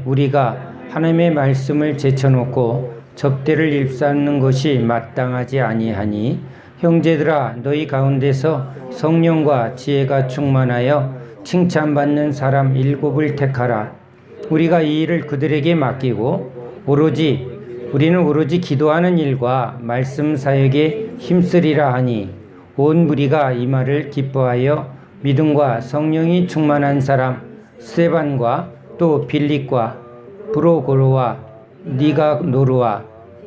우리가 하나님의 말씀을 제쳐놓고 접대를 일삼는 것이 마땅하지 아니하니 형제들아 너희 가운데서 성령과 지혜가 충만하여 칭찬받는 사람 7을 택하라. 우리가 이 일을 그들에게 맡기고 우리는 오로지 기도하는 일과 말씀 사역에 힘쓰리라 하니 온 무리가 이 말을 기뻐하여 믿음과 성령이 충만한 사람 스데반과 또 빌립과 브로고로와 니가노르와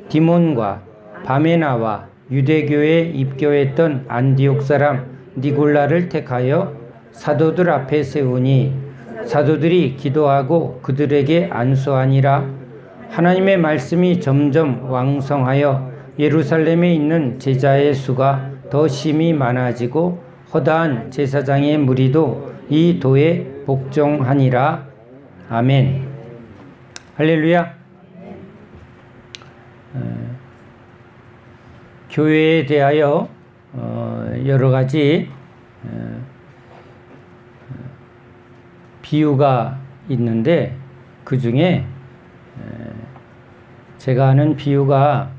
디몬과 바메나와 유대교에 입교했던 안디옥 사람 니골라를 택하여 사도들 앞에 세우니 사도들이 기도하고 그들에게 안수하니라. 하나님의 말씀이 점점 왕성하여 예루살렘에 있는 제자의 수가 더 심히 많아지고 허다한 제사장의 무리도 이 도에 복종하니라. 아멘. 할렐루야. 교회에 대하여 여러 가지 비유가 있는데 그 중에 제가 아는 비유가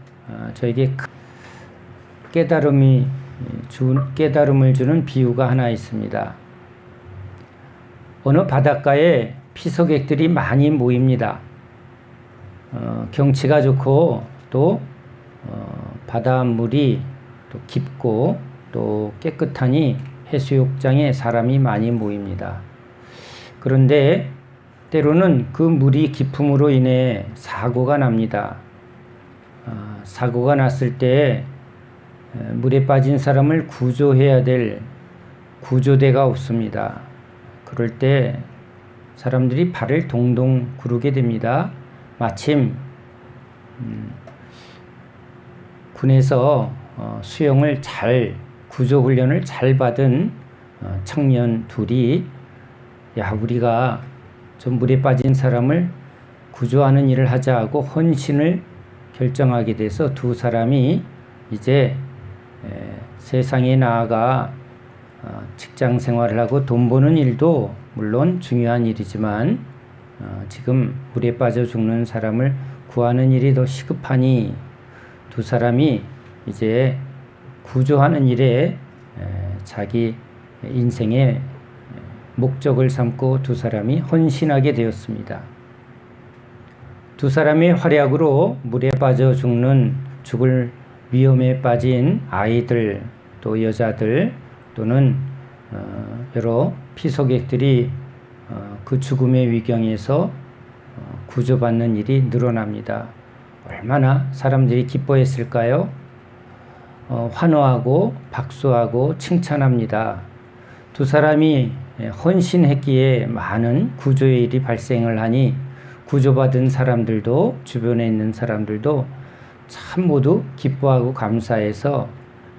저에게 깨달음을 주는 비유가 하나 있습니다. 어느 바닷가에 피서객들이 많이 모입니다. 경치가 좋고 또 바닷물이 또 깊고 또 깨끗하니 해수욕장에 사람이 많이 모입니다. 그런데 때로는 그 물이 깊음으로 인해 사고가 납니다. 사고가 났을 때 물에 빠진 사람을 구조해야 될 구조대가 없습니다. 그럴 때 사람들이 발을 동동 구르게 됩니다. 마침 군에서 수영을 구조훈련을 잘 받은 청년 둘이 우리가 좀 물에 빠진 사람을 구조하는 일을 하자 하고 헌신을 결정하게 돼서 두 사람이 이제 세상에 나아가 직장 생활을 하고 돈 버는 일도 물론 중요한 일이지만 지금 물에 빠져 죽는 사람을 구하는 일이 더 시급하니 두 사람이 이제 구조하는 일에 자기 인생의 목적을 삼고 두 사람이 헌신하게 되었습니다. 두 사람의 활약으로 물에 빠져 죽을 위험에 빠진 아이들 또 여자들 또는 여러 피서객들이 그 죽음의 위경에서 구조받는 일이 늘어납니다. 얼마나 사람들이 기뻐했을까요? 환호하고 박수하고 칭찬합니다. 두 사람이 헌신했기에 많은 구조의 일이 발생을 하니 구조받은 사람들도 주변에 있는 사람들도 참 모두 기뻐하고 감사해서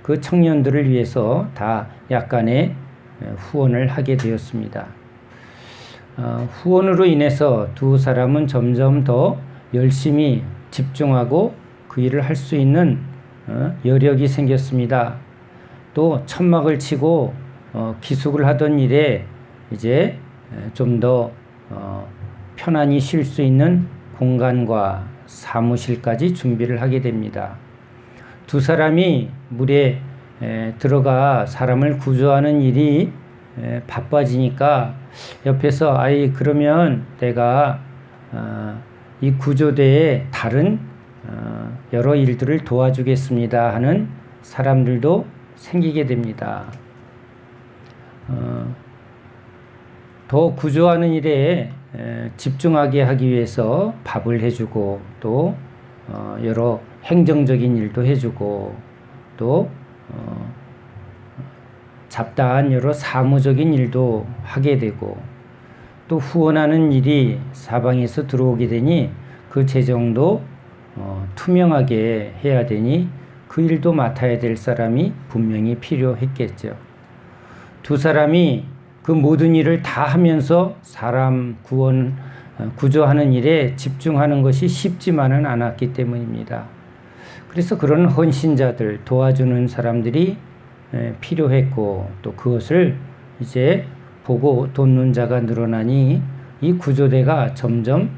그 청년들을 위해서 다 약간의 후원을 하게 되었습니다. 후원으로 인해서 두 사람은 점점 더 열심히 집중하고 그 일을 할 수 있는 여력이 생겼습니다. 또 천막을 치고 기숙을 하던 일에 이제 좀 더 편안히 쉴 수 있는 공간과 사무실까지 준비를 하게 됩니다. 두 사람이 물에 들어가 사람을 구조하는 일이 바빠지니까 옆에서 그러면 내가 이 구조대에 다른 여러 일들을 도와주겠습니다 하는 사람들도 생기게 됩니다. 더 구조하는 일에 집중하게 하기 위해서 밥을 해주고 또 여러 행정적인 일도 해주고 또 잡다한 여러 사무적인 일도 하게 되고 또 후원하는 일이 사방에서 들어오게 되니 그 재정도 투명하게 해야 되니 그 일도 맡아야 될 사람이 분명히 필요했겠죠. 두 사람이 그 모든 일을 다 하면서 사람 구조하는 일에 집중하는 것이 쉽지만은 않았기 때문입니다. 그래서 그런 헌신자들, 도와주는 사람들이 필요했고 또 그것을 이제 보고 돕는 자가 늘어나니 이 구조대가 점점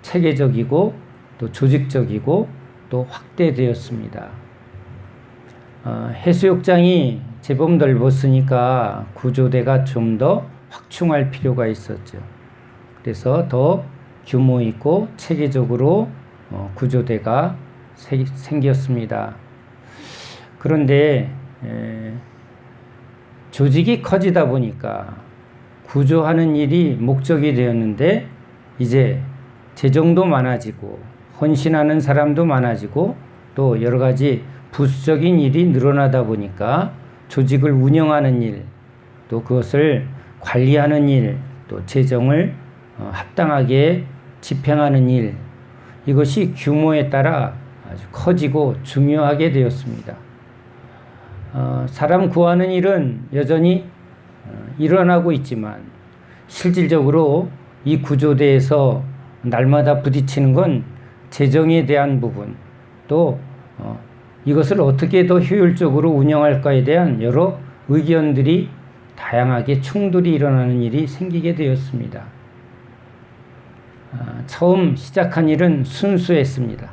체계적이고 또 조직적이고 또 확대되었습니다. 해수욕장이 제법 넓었으니까 구조대가 좀 더 확충할 필요가 있었죠. 그래서 더 규모 있고 체계적으로 구조대가 생겼습니다. 그런데 조직이 커지다 보니까 구조하는 일이 목적이 되었는데 이제 재정도 많아지고 헌신하는 사람도 많아지고 또 여러 가지 부수적인 일이 늘어나다 보니까 조직을 운영하는 일, 또 그것을 관리하는 일, 또 재정을 합당하게 집행하는 일, 이것이 규모에 따라 아주 커지고 중요하게 되었습니다. 사람 구하는 일은 여전히 일어나고 있지만 실질적으로 이 구조대에서 날마다 부딪히는 건 재정에 대한 부분, 또 이것을 어떻게 더 효율적으로 운영할까에 대한 여러 의견들이 다양하게 충돌이 일어나는 일이 생기게 되었습니다. 처음 시작한 일은 순수했습니다.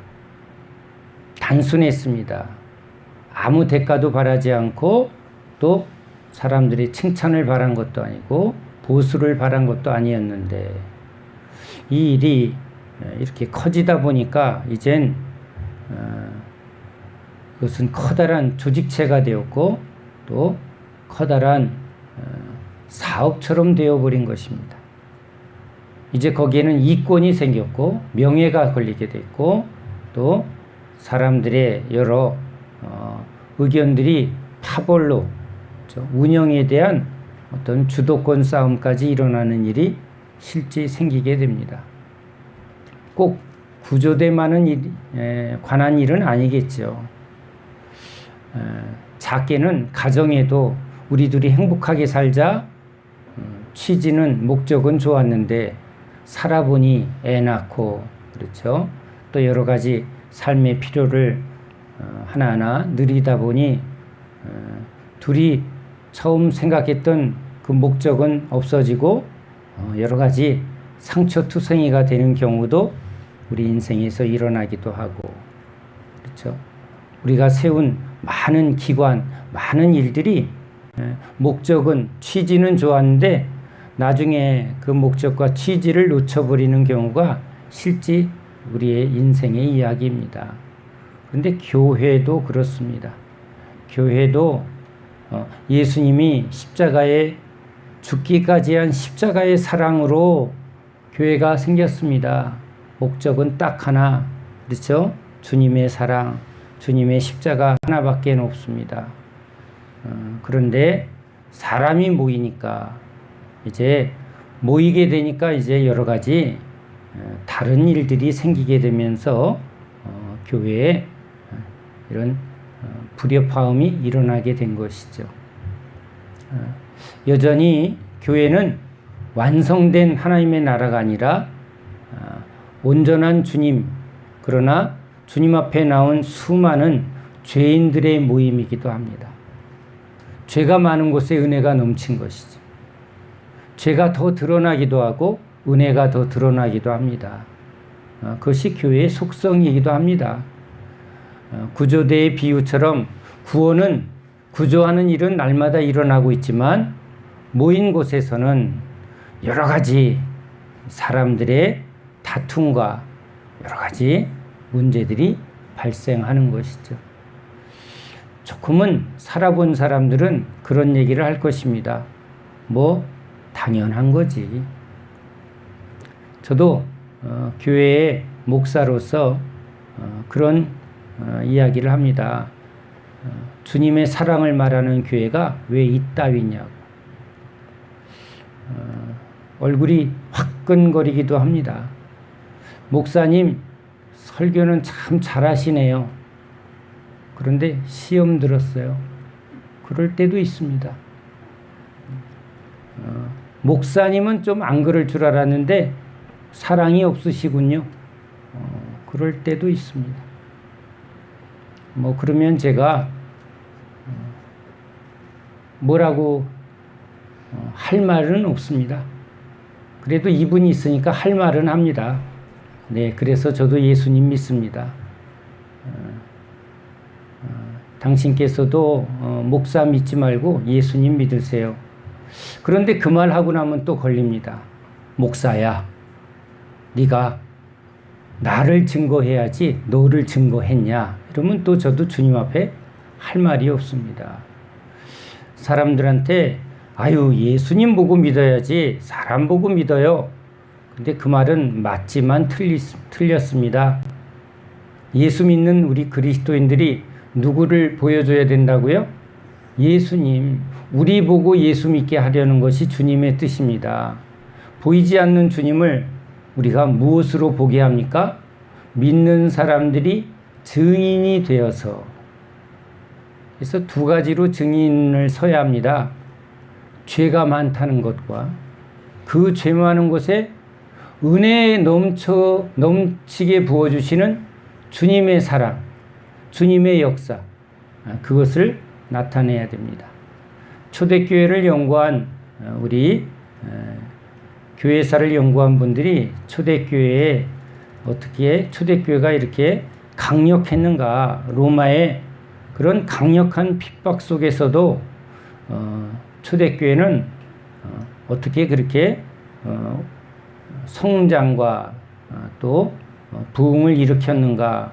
단순했습니다. 아무 대가도 바라지 않고 또 사람들이 칭찬을 바란 것도 아니고 보수를 바란 것도 아니었는데 이 일이 이렇게 커지다 보니까 이젠 그것은 커다란 조직체가 되었고 또 커다란 사업처럼 되어버린 것입니다. 이제 거기에는 이권이 생겼고 명예가 걸리게 됐고 또 사람들의 여러 의견들이 파벌로 운영에 대한 어떤 주도권 싸움까지 일어나는 일이 실제 생기게 됩니다. 꼭 구조대만은 관한 일은 아니겠죠. 작게는 가정에도 우리들이 행복하게 살자 취지는 목적은 좋았는데 살아보니 애 낳고 그렇죠. 또 여러 가지 삶의 필요를 하나하나 누리다 보니 둘이 처음 생각했던 그 목적은 없어지고 여러 가지 상처투성이가 되는 경우도 우리 인생에서 일어나기도 하고 그렇죠. 우리가 세운 많은 기관, 많은 일들이 목적은 취지는 좋았는데 나중에 그 목적과 취지를 놓쳐버리는 경우가 실제 우리의 인생의 이야기입니다. 그런데 교회도 그렇습니다. 교회도 예수님이 십자가에 죽기까지 한 십자가의 사랑으로 교회가 생겼습니다. 목적은 딱 하나, 그렇죠? 주님의 사랑, 주님의 십자가 하나밖에 없습니다. 그런데 사람이 모이니까 이제 모이게 되니까 이제 여러 가지 다른 일들이 생기게 되면서 교회에 이런 불협화음이 일어나게 된 것이죠. 여전히 교회는 완성된 하나님의 나라가 아니라 온전한 주님, 그러나 주님 앞에 나온 수많은 죄인들의 모임이기도 합니다. 죄가 많은 곳에 은혜가 넘친 것이죠. 죄가 더 드러나기도 하고 은혜가 더 드러나기도 합니다. 그것이 교회의 속성이기도 합니다. 구조대의 비유처럼 구원은 구조하는 일은 날마다 일어나고 있지만 모인 곳에서는 여러 가지 사람들의 다툼과 여러 가지 문제들이 발생하는 것이죠. 조금은 살아본 사람들은 그런 얘기를 할 것입니다. 뭐 당연한 거지. 저도 교회의 목사로서 그런 이야기를 합니다. 주님의 사랑을 말하는 교회가 왜 이따위냐고. 얼굴이 화끈거리기도 합니다. 목사님 설교는 참 잘하시네요. 그런데 시험 들었어요. 그럴 때도 있습니다. 목사님은 좀 안 그럴 줄 알았는데 사랑이 없으시군요. 그럴 때도 있습니다. 뭐 그러면 제가 뭐라고 할 말은 없습니다. 그래도 이분이 있으니까 할 말은 합니다. 네, 그래서 저도 예수님 믿습니다. 당신께서도 목사 믿지 말고 예수님 믿으세요. 그런데 그 말 하고 나면 또 걸립니다. 목사야, 네가 나를 증거해야지 너를 증거했냐? 이러면 또 저도 주님 앞에 할 말이 없습니다. 사람들한테 아유, 예수님 보고 믿어야지 사람 보고 믿어요. 근데 그 말은 맞지만 틀렸습니다. 예수 믿는 우리 그리스도인들이 누구를 보여줘야 된다고요? 예수님, 우리 보고 예수 믿게 하려는 것이 주님의 뜻입니다. 보이지 않는 주님을 우리가 무엇으로 보게 합니까? 믿는 사람들이 증인이 되어서. 그래서 두 가지로 증인을 서야 합니다. 죄가 많다는 것과 그 죄 많은 곳에 은혜에 넘치게 부어주시는 주님의 사랑, 주님의 역사, 그것을 나타내야 됩니다. 초대교회를 연구한 우리 교회사를 연구한 분들이 초대교회에 어떻게 초대교회가 이렇게 강력했는가, 로마의 그런 강력한 핍박 속에서도 초대교회는 어떻게 그렇게 성장과 또 부흥을 일으켰는가,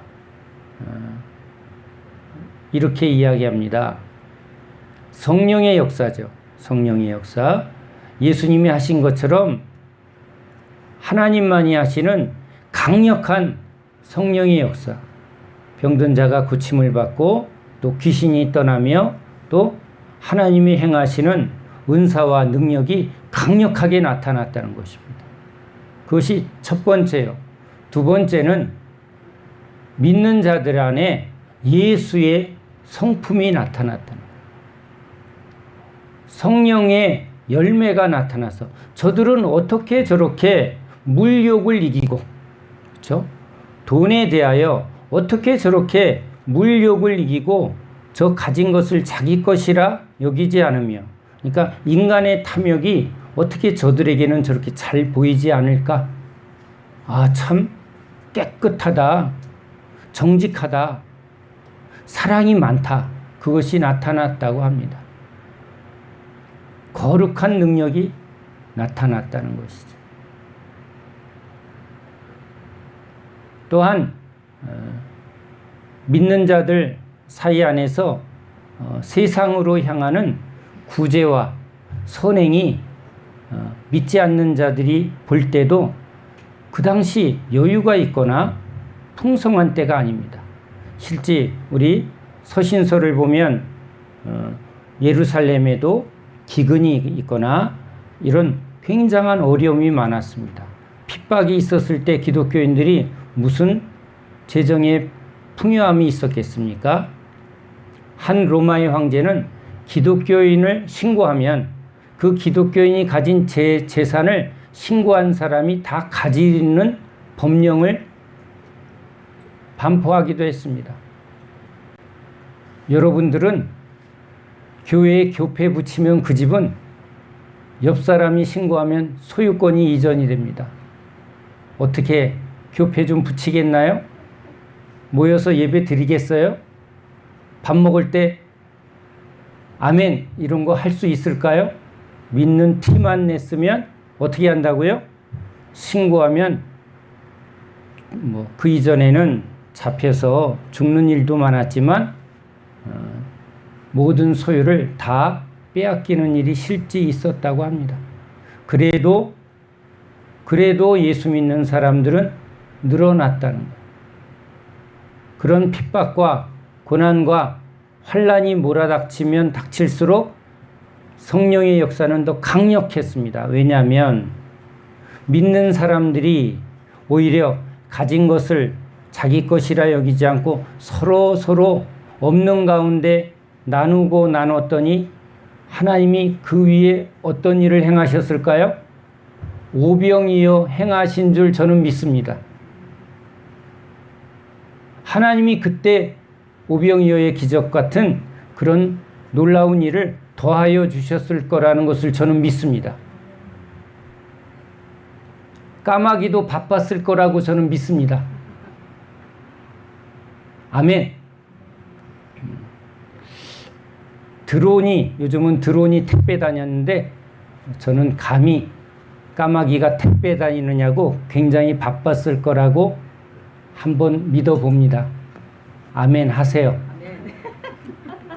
이렇게 이야기합니다. 성령의 역사죠. 성령의 역사. 예수님이 하신 것처럼 하나님만이 하시는 강력한 성령의 역사. 병든 자가 고침을 받고 또 귀신이 떠나며 또 하나님이 행하시는 은사와 능력이 강력하게 나타났다는 것입니다. 그것이 첫 번째요. 두 번째는 믿는 자들 안에 예수의 성품이 나타났다는 거예요. 성령의 열매가 나타나서 저들은 어떻게 저렇게 물욕을 이기고, 그렇죠? 돈에 대하여 어떻게 저렇게 물욕을 이기고 저 가진 것을 자기 것이라 여기지 않으며, 그러니까 인간의 탐욕이 어떻게 저들에게는 저렇게 잘 보이지 않을까? 아, 참 깨끗하다, 정직하다, 사랑이 많다, 그것이 나타났다고 합니다. 거룩한 능력이 나타났다는 것이죠. 또한 믿는 자들 사이 안에서 세상으로 향하는 구제와 선행이 믿지 않는 자들이 볼 때도 그 당시 여유가 있거나 풍성한 때가 아닙니다. 실제 우리 서신서를 보면 예루살렘에도 기근이 있거나 이런 굉장한 어려움이 많았습니다. 핍박이 있었을 때 기독교인들이 무슨 재정의 풍요함이 있었겠습니까? 한 로마의 황제는 기독교인을 신고하면 그 기독교인이 가진 재산을 신고한 사람이 다 가지는 법령을 반포하기도 했습니다. 여러분들은 교회에 교패 붙이면 그 집은 옆 사람이 신고하면 소유권이 이전이 됩니다. 어떻게 교패 좀 붙이겠나요? 모여서 예배 드리겠어요? 밥 먹을 때 아멘 이런 거 할 수 있을까요? 믿는 티만 냈으면 어떻게 한다고요? 신고하면 그 이전에는 잡혀서 죽는 일도 많았지만 모든 소유를 다 빼앗기는 일이 실제 있었다고 합니다. 그래도 예수 믿는 사람들은 늘어났다는 거예요. 그런 핍박과 고난과 환난이 몰아닥치면 닥칠수록 성령의 역사는 더 강력했습니다. 왜냐하면 믿는 사람들이 오히려 가진 것을 자기 것이라 여기지 않고 서로 없는 가운데 나누고 나눴더니 하나님이 그 위에 어떤 일을 행하셨을까요? 오병이어 행하신 줄 저는 믿습니다. 하나님이 그때 오병이어의 기적 같은 그런 놀라운 일을 더하여 주셨을 거라는 것을 저는 믿습니다. 까마귀도 바빴을 거라고 저는 믿습니다. 아멘. 요즘은 드론이 택배 다녔는데 저는 감히 까마귀가 택배 다니느냐고 굉장히 바빴을 거라고 한번 믿어봅니다. 아멘 하세요.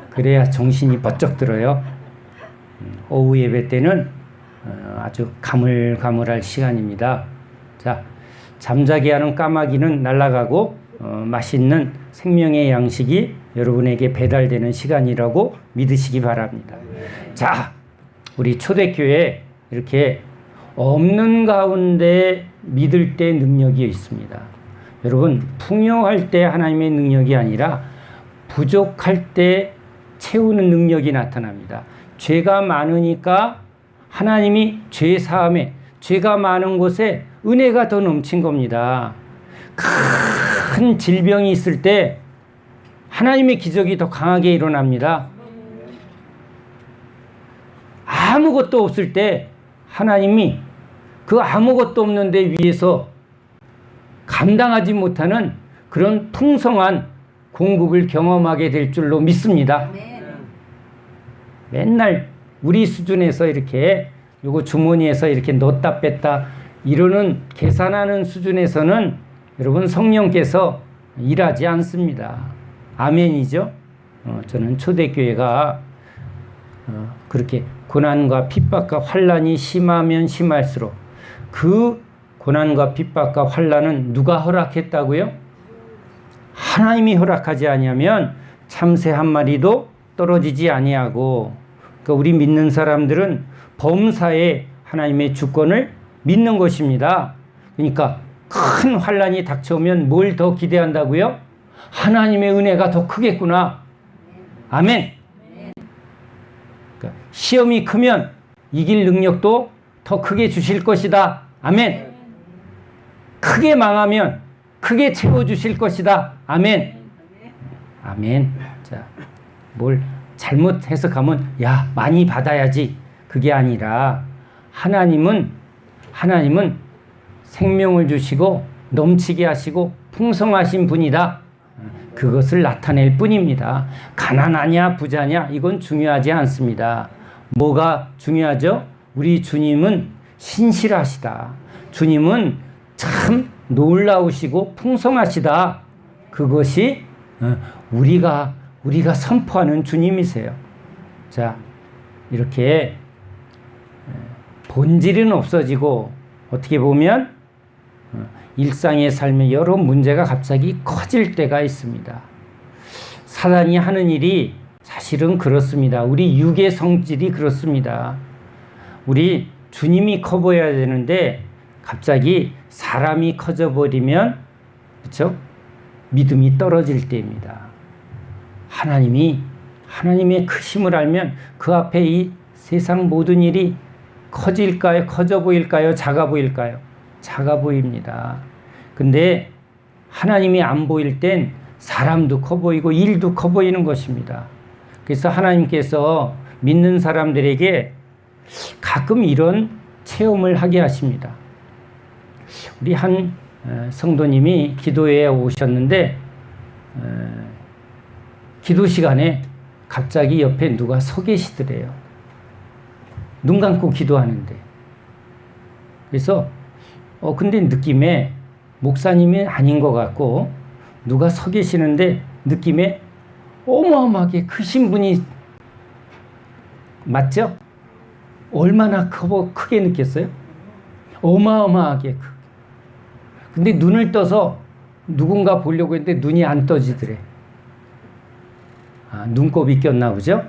그래야 정신이 번쩍 들어요. 오후 예배 때는 아주 가물가물할 시간입니다. 자, 잠자게 하는 까마귀는 날아가고 맛있는 생명의 양식이 여러분에게 배달되는 시간이라고 믿으시기 바랍니다. 자, 우리 초대교회 이렇게 없는 가운데 믿을 때 능력이 있습니다. 여러분, 풍요할 때 하나님의 능력이 아니라 부족할 때 채우는 능력이 나타납니다. 죄가 많으니까 하나님이 죄 사함에, 죄가 많은 곳에 은혜가 더 넘친 겁니다. 큰 질병이 있을 때 하나님의 기적이 더 강하게 일어납니다. 아무것도 없을 때 하나님이 그 아무것도 없는데 위에서 감당하지 못하는 그런 풍성한 공급을 경험하게 될 줄로 믿습니다. 맨날 우리 수준에서 이렇게 요거 주머니에서 이렇게 넣었다 뺐다 이러는 계산하는 수준에서는 여러분 성령께서 일하지 않습니다. 아멘이죠? 저는 초대교회가 그렇게 고난과 핍박과 환난이 심하면 심할수록 그 고난과 핍박과 환난은 누가 허락했다고요? 하나님이 허락하지 아니하면 참새 한 마리도 떨어지지 아니하고, 그러니까 우리 믿는 사람들은 범사에 하나님의 주권을 믿는 것입니다. 그러니까 큰 환난이 닥쳐오면 뭘 더 기대한다고요? 하나님의 은혜가 더 크겠구나. 아멘. 그러니까 시험이 크면 이길 능력도 더 크게 주실 것이다. 아멘. 크게 망하면 크게 채워주실 것이다. 아멘. 아멘. 자, 뭘 잘못 해석하면 야 많이 받아야지 그게 아니라 하나님은 생명을 주시고 넘치게 하시고 풍성하신 분이다. 그것을 나타낼 뿐입니다. 가난하냐 부자냐 이건 중요하지 않습니다. 뭐가 중요하죠? 우리 주님은 신실하시다. 주님은 참 놀라우시고 풍성하시다. 그것이 우리가 선포하는 주님이세요. 자, 이렇게 본질은 없어지고 어떻게 보면 일상의 삶에 여러 문제가 갑자기 커질 때가 있습니다. 사단이 하는 일이 사실은 그렇습니다. 우리 육의 성질이 그렇습니다. 우리 주님이 커 보여야 되는데 갑자기 사람이 커져버리면 그렇죠? 믿음이 떨어질 때입니다. 하나님의 크심을 알면 그 앞에 이 세상 모든 일이 커질까요? 커져 보일까요? 작아 보일까요? 작아 보입니다. 근데 하나님이 안 보일 땐 사람도 커 보이고 일도 커 보이는 것입니다. 그래서 하나님께서 믿는 사람들에게 가끔 이런 체험을 하게 하십니다. 우리 한 성도님이 기도회에 오셨는데 기도 시간에 갑자기 옆에 누가 서 계시더래요. 눈 감고 기도하는데. 그래서 근데 느낌에 목사님이 아닌 것 같고 누가 서 계시는데 느낌에 어마어마하게 크신 분이 맞죠? 얼마나 크게 느꼈어요? 어마어마하게 크게. 근데 눈을 떠서 누군가 보려고 했는데 눈이 안 떠지더래. 눈곱이 꼈나 보죠?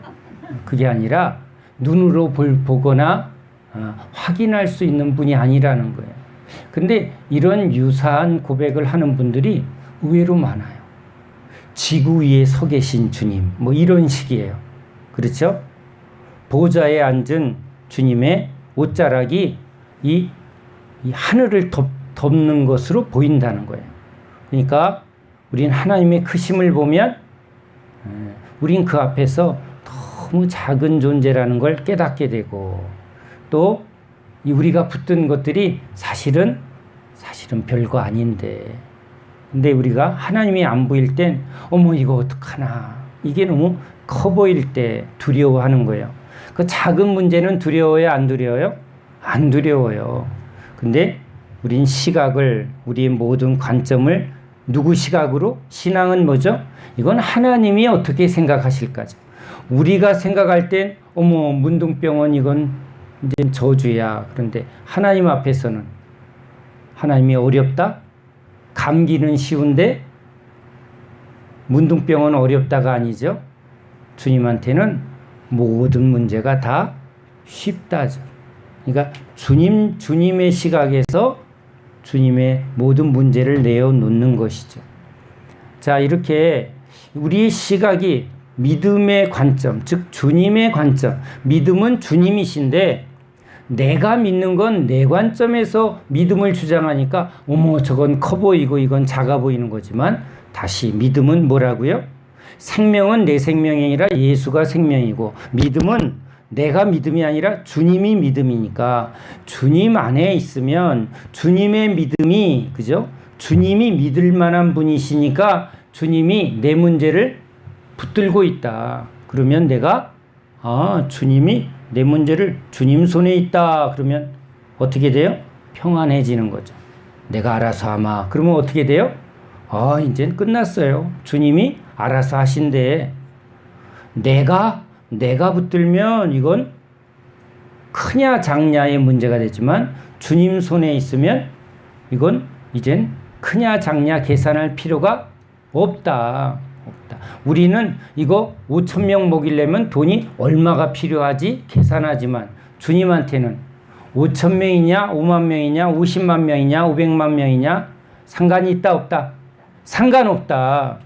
그게 아니라 눈으로 보거나 확인할 수 있는 분이 아니라는 거예요. 근데 이런 유사한 고백을 하는 분들이 의외로 많아요. 지구 위에 서 계신 주님, 뭐 이런 식이에요. 그렇죠? 보좌에 앉은 주님의 옷자락이 이 하늘을 덮는 것으로 보인다는 거예요. 그러니까 우린 하나님의 크심을 보면 우린 그 앞에서 너무 작은 존재라는 걸 깨닫게 되고 또 우리가 붙든 것들이 사실은 사실은 별거 아닌데. 근데 우리가 하나님이 안 보일 땐 어머 이거 어떡하나 이게 너무 커 보일 때 두려워하는 거예요. 그 작은 문제는 두려워요, 안 두려워요? 안 두려워요. 근데 우린 시각을, 우리의 모든 관점을 누구 시각으로? 신앙은 뭐죠? 이건 하나님이 어떻게 생각하실까죠. 우리가 생각할 땐 어머 문둥병원 이건 이제 저주야. 그런데 하나님 앞에서는 하나님이 어렵다? 감기는 쉬운데 문둥병은 어렵다가 아니죠. 주님한테는 모든 문제가 다 쉽다죠. 그러니까 주님의 시각에서 주님의 모든 문제를 내어놓는 것이죠. 자, 이렇게 우리의 시각이 믿음의 관점, 즉 주님의 관점, 믿음은 주님이신데 내가 믿는 건 내 관점에서 믿음을 주장하니까 어머 저건 커 보이고 이건 작아 보이는 거지만 다시 믿음은 뭐라고요? 생명은 내 생명이 아니라 예수가 생명이고 믿음은 내가 믿음이 아니라 주님이 믿음이니까 주님 안에 있으면 주님의 믿음이 그죠? 주님이 믿을 만한 분이시니까 주님이 내 문제를 붙들고 있다. 그러면 내가 주님이 내 문제를 주님 손에 있다. 그러면 어떻게 돼요? 평안해지는 거죠. 내가 알아서 하마. 그러면 어떻게 돼요? 이젠 끝났어요. 주님이 알아서 하신대. 내가 붙들면 이건 크냐 작냐의 문제가 되지만 주님 손에 있으면 이건 이젠 크냐 작냐 계산할 필요가 없다. 우리는 이거 5,000명 먹이려면 돈이 얼마가 필요하지 계산하지만 주님한테는 5,000명이냐 5만 명이냐 50만 명이냐 500만 명이냐 상관이 있다 없다? 상관없다.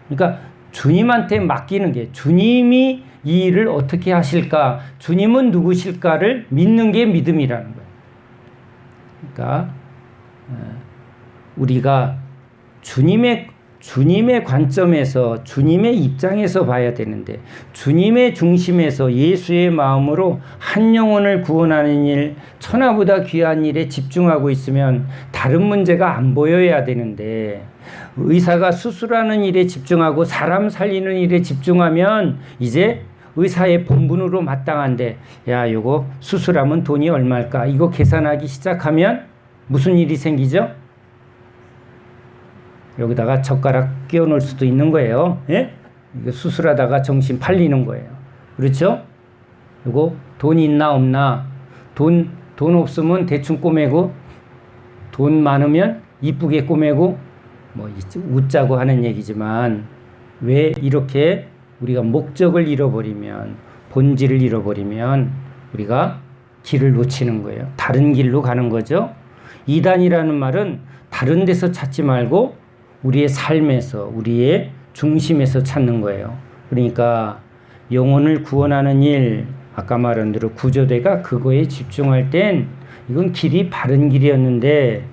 그러니까 주님한테 맡기는 게 주님이 이 일을 어떻게 하실까, 주님은 누구실까를 믿는 게 믿음이라는 거예요. 그러니까 우리가 주님의 관점에서 주님의 입장에서 봐야 되는데 주님의 중심에서 예수의 마음으로 한 영혼을 구원하는 일, 천하보다 귀한 일에 집중하고 있으면 다른 문제가 안 보여야 되는데 의사가 수술하는 일에 집중하고 사람 살리는 일에 집중하면 이제 의사의 본분으로 마땅한데 야 요거 수술하면 돈이 얼마일까 이거 계산하기 시작하면 무슨 일이 생기죠? 여기다가 젓가락 끼워 놓을 수도 있는 거예요. 예? 이거 수술하다가 정신 팔리는 거예요. 그렇죠? 이거 돈 있나 없나? 돈 없으면 대충 꼬매고 돈 많으면 이쁘게 꼬매고 뭐 웃자고 하는 얘기지만 왜 이렇게 우리가 목적을 잃어버리면 본질을 잃어버리면 우리가 길을 놓치는 거예요. 다른 길로 가는 거죠. 이단이라는 말은 다른 데서 찾지 말고 우리의 삶에서 우리의 중심에서 찾는 거예요. 그러니까 영혼을 구원하는 일 아까 말한 대로 구조대가 그거에 집중할 땐 이건 길이 바른 길이었는데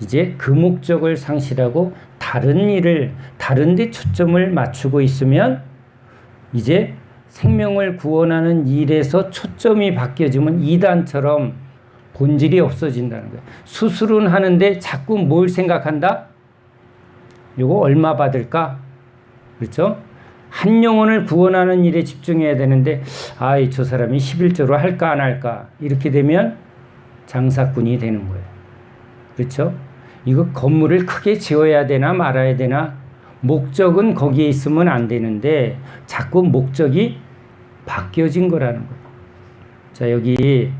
이제 그 목적을 상실하고 다른 일을 다른 데 초점을 맞추고 있으면 이제 생명을 구원하는 일에서 초점이 바뀌어지면 이단처럼 본질이 없어진다는 거예요. 수술은 하는데 자꾸 뭘 생각한다? 요거 얼마 받을까? 그렇죠? 한 영혼을 구원하는 일에 집중해야 되는데 저 사람이 11조로 할까 안 할까 이렇게 되면 장사꾼이 되는 거예요. 그렇죠? 이거 건물을 크게 지어야 되나 말아야 되나 목적은 거기에 있으면 안 되는데 자꾸 목적이 바뀌어진 거라는 거예요. 자, 여기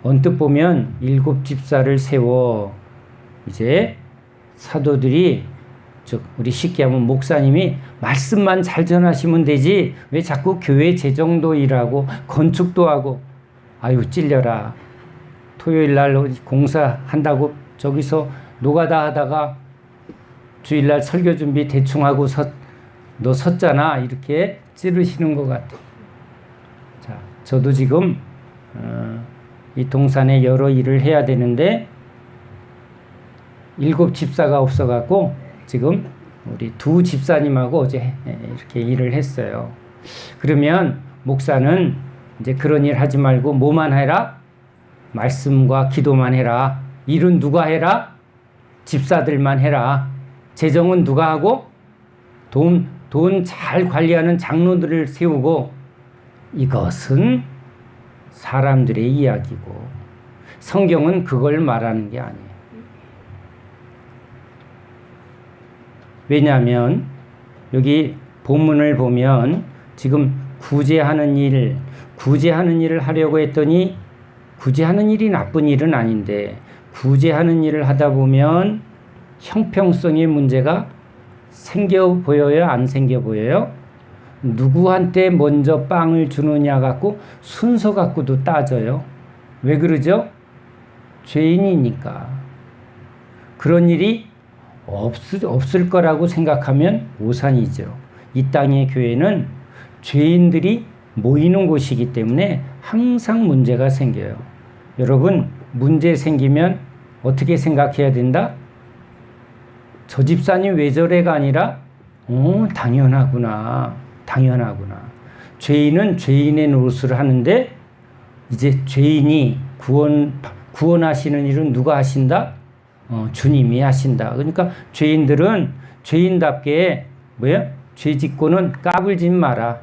언뜻 보면 7 집사를 세워 이제 사도들이 즉 우리 쉽게 하면 목사님이 말씀만 잘 전하시면 되지 왜 자꾸 교회 재정도 일하고 건축도 하고 찔려라. 토요일날 공사한다고 저기서 노가다 하다가 주일날 설교 준비 대충 하고 너 섰잖아 이렇게 찌르시는 것 같아. 자, 저도 지금 이 동산에 여러 일을 해야 되는데 7 집사가 없어갖고 지금 우리 2 집사님하고 어제 이렇게 일을 했어요. 그러면 목사는 이제 그런 일 하지 말고 뭐만 해라? 말씀과 기도만 해라. 일은 누가 해라? 집사들만 해라. 재정은 누가 하고? 돈 잘 관리하는 장로들을 세우고. 이것은 사람들의 이야기고 성경은 그걸 말하는 게 아니에요. 왜냐하면 여기 본문을 보면 지금 구제하는 일을 하려고 했더니 구제하는 일이 나쁜 일은 아닌데 구제하는 일을 하다 보면 형평성의 문제가 생겨 보여요? 안 생겨 보여요? 누구한테 먼저 빵을 주느냐 갖고 순서 갖고도 따져요. 왜 그러죠? 죄인이니까. 그런 일이 없을 거라고 생각하면 오산이죠. 이 땅의 교회는 죄인들이 모이는 곳이기 때문에 항상 문제가 생겨요. 여러분, 문제 생기면 어떻게 생각해야 된다? 저 집사님 왜 저래가 아니라 당연하구나. 죄인은 죄인의 노릇을 하는데 이제 죄인이 구원하시는 일은 누가 하신다? 주님이 하신다. 그러니까 죄인들은 죄인답게 죄 짓고는 까불지 마라.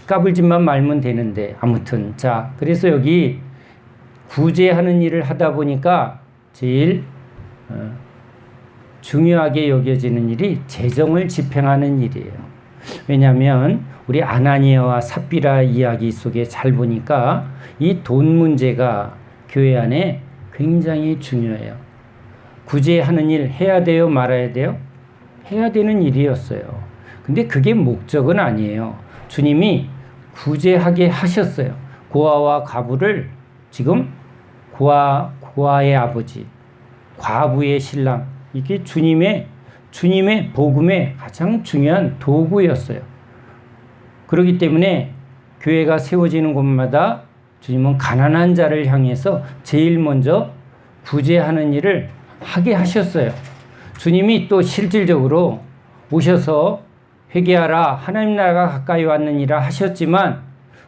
까불지만 말면 되는데 아무튼 자 그래서 여기 구제하는 일을 하다 보니까 제일 중요하게 여겨지는 일이 재정을 집행하는 일이에요. 왜냐하면 우리 아나니아와 삽비라 이야기 속에 잘 보니까 이 돈 문제가 교회 안에 굉장히 중요해요. 구제하는 일 해야 돼요? 말아야 돼요? 해야 되는 일이었어요. 근데 그게 목적은 아니에요. 주님이 구제하게 하셨어요. 고아와 과부를 지금 고아의 아버지, 과부의 신랑, 이게 주님의 복음의 가장 중요한 도구였어요. 그렇기 때문에 교회가 세워지는 곳마다 주님은 가난한 자를 향해서 제일 먼저 구제하는 일을 하게 하셨어요. 주님이 또 실질적으로 오셔서 회개하라 하나님 나라가 가까이 왔느니라 하셨지만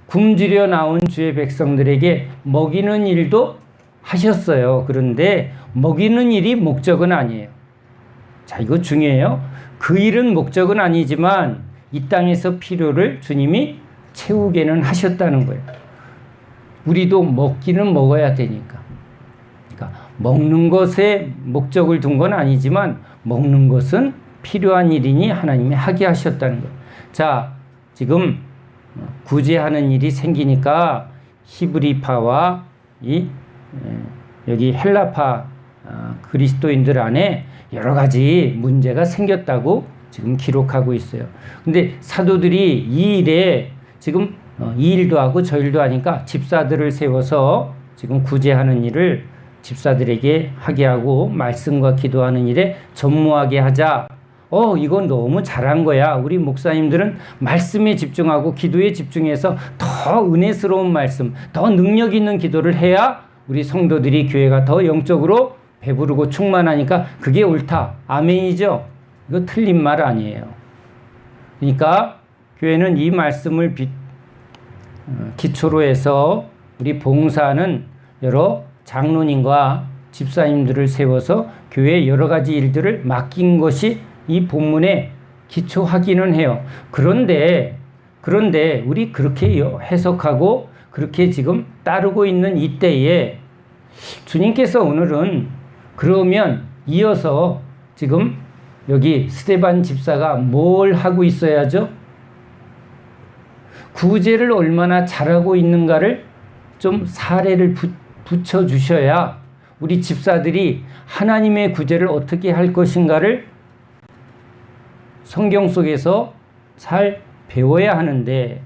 굶주려 나온 주의 백성들에게 먹이는 일도 하셨어요. 그런데 먹이는 일이 목적은 아니에요. 자, 이거 중요해요. 그 일은 목적은 아니지만 이 땅에서 필요를 주님이 채우게는 하셨다는 거예요. 우리도 먹기는 먹어야 되니까. 그러니까 먹는 것에 목적을 둔 건 아니지만 먹는 것은 필요한 일이니 하나님이 하게 하셨다는 거예요. 자, 지금 구제하는 일이 생기니까 히브리파와 여기 헬라파 그리스도인들 안에 여러 가지 문제가 생겼다고 지금 기록하고 있어요. 근데 사도들이 이 일에 지금 이 일도 하고 저 일도 하니까 집사들을 세워서 지금 구제하는 일을 집사들에게 하게 하고 말씀과 기도하는 일에 전무하게 하자. 이건 너무 잘한 거야. 우리 목사님들은 말씀에 집중하고 기도에 집중해서 더 은혜스러운 말씀, 더 능력 있는 기도를 해야 우리 성도들이 교회가 더 영적으로 배부르고 충만하니까 그게 옳다. 아멘이죠? 이거 틀린 말 아니에요. 그러니까 교회는 이 말씀을 기초로 해서 우리 봉사는 여러 장로님과 집사님들을 세워서 교회의 여러 가지 일들을 맡긴 것이 이 본문에 기초하기는 해요. 그런데 우리 그렇게 해석하고 그렇게 지금 따르고 있는 이때에 주님께서 오늘은 그러면 이어서 지금 여기 스데반 집사가 뭘 하고 있어야죠? 구제를 얼마나 잘하고 있는가를 좀 사례를 붙여주셔야 우리 집사들이 하나님의 구제를 어떻게 할 것인가를 성경 속에서 잘 배워야 하는데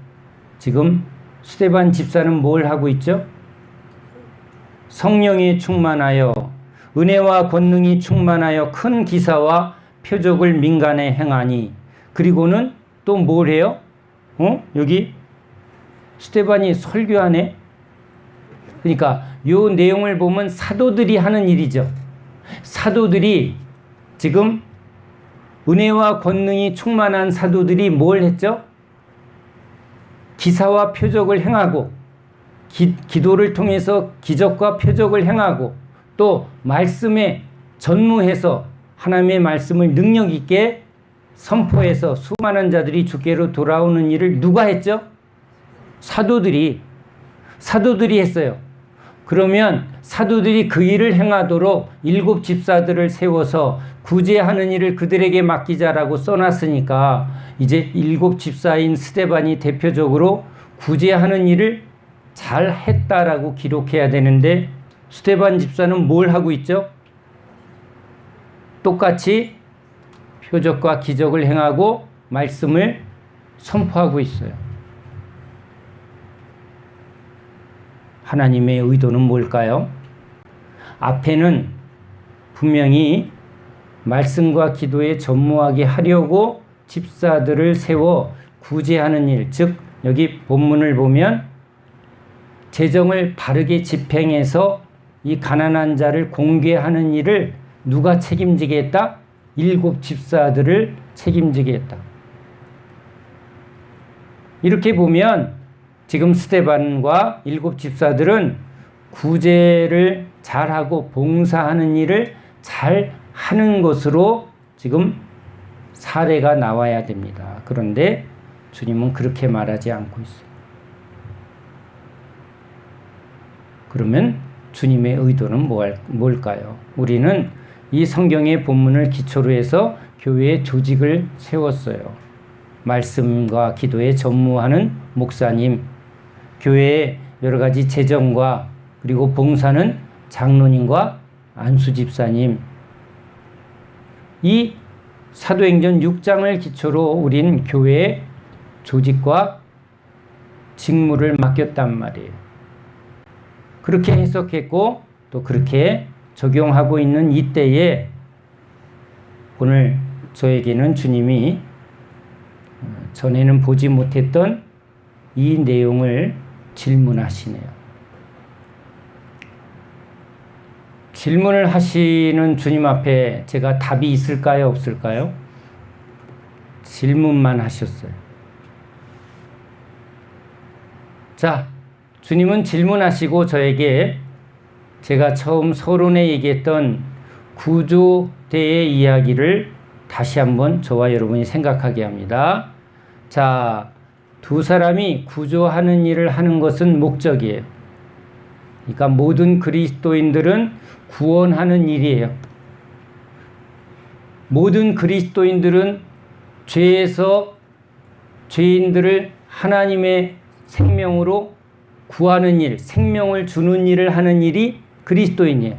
지금 스데반 집사는 뭘 하고 있죠? 성령이 충만하여 은혜와 권능이 충만하여 큰 기사와 표적을 민간에 행하니 그리고는 또 뭘 해요? 여기 스데반이 설교하네. 그러니까 요 내용을 보면 사도들이 하는 일이죠. 사도들이 지금 은혜와 권능이 충만한 사도들이 뭘 했죠? 기사와 표적을 행하고 기도를 통해서 기적과 표적을 행하고 또 말씀에 전무해서 하나님의 말씀을 능력 있게 선포해서 수많은 자들이 주께로 돌아오는 일을 누가 했죠? 사도들이 했어요. 그러면 사도들이 그 일을 행하도록 7 집사들을 세워서 구제하는 일을 그들에게 맡기자라고 써놨으니까 이제 7 집사인 스데반이 대표적으로 구제하는 일을 잘 했다라고 기록해야 되는데 스데반 집사는 뭘 하고 있죠? 똑같이 표적과 기적을 행하고 말씀을 선포하고 있어요. 하나님의 의도는 뭘까요? 앞에는 분명히 말씀과 기도에 전무하게 하려고 집사들을 세워 구제하는 일, 즉 여기 본문을 보면 재정을 바르게 집행해서 이 가난한 자를 공개하는 일을 누가 책임지게 했다? 7 집사들을 책임지게 했다. 이렇게 보면 지금 스데반과 7 집사들은 구제를 잘하고 봉사하는 일을 잘 하는 것으로 지금 사례가 나와야 됩니다. 그런데 주님은 그렇게 말하지 않고 있어요. 그러면 주님의 의도는 뭘까요? 우리는 이 성경의 본문을 기초로 해서 교회의 조직을 세웠어요. 말씀과 기도에 전무하는 목사님, 교회의 여러 가지 재정과 그리고 봉사는 장로님과 안수집사님. 이 사도행전 6장을 기초로 우린 교회의 조직과 직무를 맡겼단 말이에요. 그렇게 해석했고 또 그렇게 적용하고 있는 이때에 오늘 저에게는 주님이 전에는 보지 못했던 이 내용을 질문하시네요. 질문을 하시는 주님 앞에 제가 답이 있을까요? 없을까요? 질문만 하셨어요. 자, 주님은 질문하시고 저에게 제가 처음 서론에 얘기했던 구조대의 이야기를 다시 한번 저와 여러분이 생각하게 합니다. 자, 2 사람이 구조하는 일을 하는 것은 목적이에요. 그러니까 모든 그리스도인들은 구원하는 일이에요. 모든 그리스도인들은 죄에서 죄인들을 하나님의 생명으로 구하는 일, 생명을 주는 일을 하는 일이 그리스도인이에요.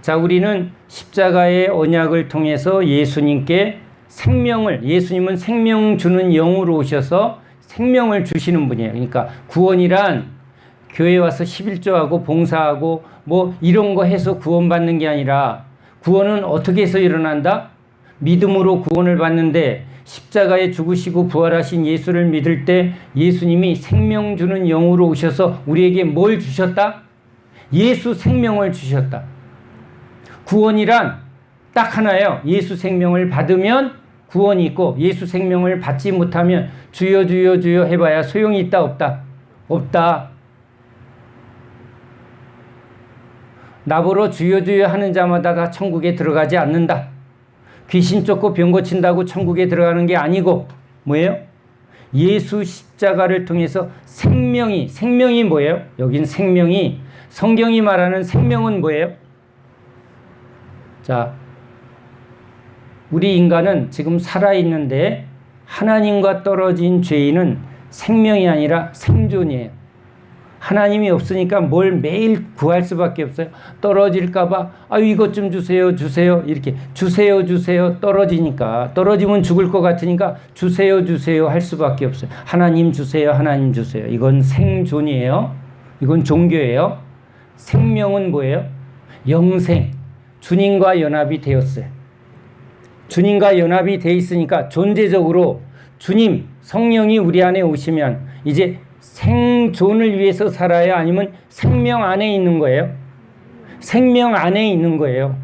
자, 우리는 십자가의 언약을 통해서 예수님께 예수님은 생명 주는 영으로 오셔서 생명을 주시는 분이에요. 그러니까 구원이란 교회 와서 11조하고 봉사하고 뭐 이런 거 해서 구원받는 게 아니라 구원은 어떻게 해서 일어난다? 믿음으로 구원을 받는데 십자가에 죽으시고 부활하신 예수를 믿을 때 예수님이 생명 주는 영으로 오셔서 우리에게 뭘 주셨다? 예수 생명을 주셨다. 구원이란 딱 하나예요. 예수 생명을 받으면 구원이 있고 예수 생명을 받지 못하면 주여 주여 주여 해봐야 소용이 있다 없다? 없다. 나보러 주여 주여 하는 자마다 다 천국에 들어가지 않는다. 귀신 쫓고 병 고친다고 천국에 들어가는 게 아니고 뭐예요? 예수 십자가를 통해서 생명이 뭐예요? 여긴 생명이 성경이 말하는 생명은 뭐예요? 자, 우리 인간은 지금 살아있는데 하나님과 떨어진 죄인은 생명이 아니라 생존이에요. 하나님이 없으니까 뭘 매일 구할 수밖에 없어요. 떨어질까봐 아유 이것 좀 주세요 이렇게 주세요 떨어지니까 떨어지면 죽을 것 같으니까 주세요 할 수밖에 없어요. 하나님 주세요. 이건 생존이에요. 이건 종교예요. 생명은 뭐예요? 영생. 주님과 연합이 되었어요. 주님과 연합이 돼 있으니까 존재적으로 주님 성령이 우리 안에 오시면 이제 생존을 위해서 살아야 아니면 생명 안에 있는 거예요? 생명 안에 있는 거예요.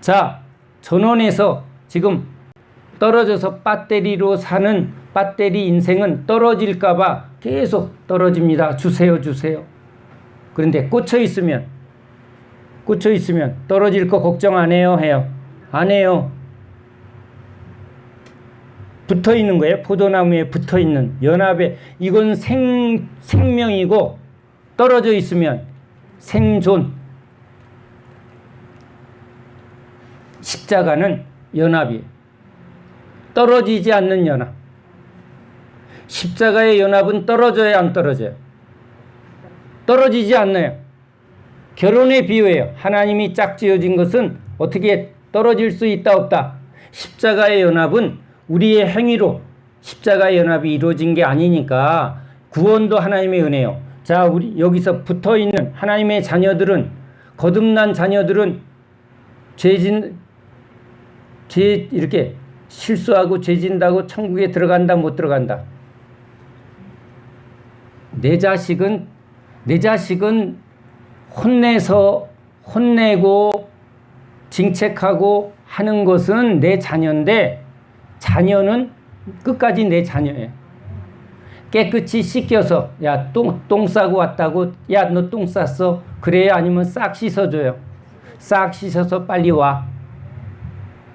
자, 전원에서 지금 떨어져서 배터리로 사는 배터리 인생은 떨어질까봐 계속 떨어집니다. 주세요. 그런데 꽂혀 있으면 꽂혀 있으면 떨어질 거 걱정 안 해요? 해요? 안 해요. 붙어 있는 거예요. 포도나무에 붙어 있는 연합에 이건 생명이고 떨어져 있으면 생존. 십자가는 연합이에요. 떨어지지 않는 연합. 십자가의 연합은 떨어져야 안 떨어져요? 떨어지지 않나요? 결혼에 비유해요. 하나님이 짝지어진 것은 어떻게 떨어질 수 있다 없다. 십자가의 연합은 우리의 행위로 십자가의 연합이 이루어진 게 아니니까 구원도 하나님의 은혜요. 자, 우리 여기서 붙어 있는 하나님의 자녀들은 거듭난 자녀들은 이렇게 실수하고 죄 진다고 천국에 들어간다 못 들어간다. 내 자식은 혼내고 징책하고 하는 것은 내 자녀인데 자녀는 끝까지 내 자녀예요. 깨끗이 씻겨서 야, 똥 싸고 왔다고 야, 너 똥 쌌어? 그래요? 아니면 싹 씻어줘요? 싹 씻어서 빨리 와.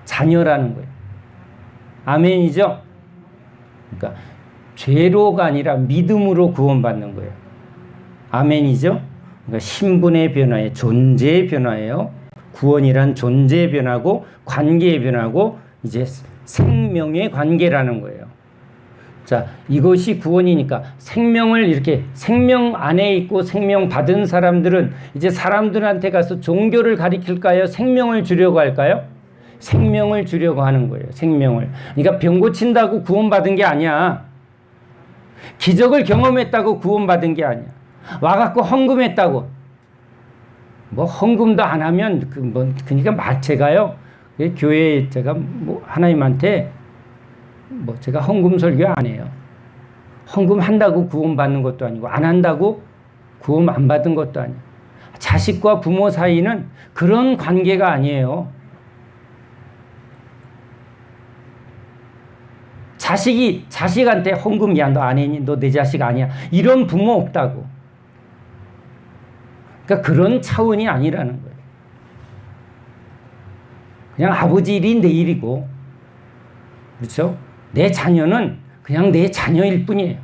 자녀라는 거예요. 아멘이죠? 그러니까 죄로가 아니라 믿음으로 구원받는 거예요. 아멘이죠? 그러니까 신분의 변화에 존재의 변화예요. 구원이란 존재의 변화고 관계의 변화고 이제 생명의 관계라는 거예요. 자, 이것이 구원이니까 생명을 이렇게 생명 안에 있고 생명 받은 사람들은 이제 사람들한테 가서 종교를 가리킬까요? 생명을 주려고 할까요? 생명을 주려고 하는 거예요. 생명을. 그러니까 병 고친다고 구원받은 게 아니야. 기적을 경험했다고 구원받은 게 아니야. 와갖고 헌금했다고. 뭐 헌금도 안 하면 그러니까 제가요. 교회에 제가 뭐 하나님한테 제가 헌금 설교 안 해요. 헌금 한다고 구원받는 것도 아니고 안 한다고 구원 안 받은 것도 아니에요. 자식과 부모 사이는 그런 관계가 아니에요. 자식한테 헌금, 야, 너 안 했니? 너 내 자식 아니야? 이런 부모 없다고. 그러니까 그런 차원이 아니라는 거예요. 그냥 아버지 일이 내 일이고, 그렇죠? 내 자녀는 그냥 내 자녀일 뿐이에요.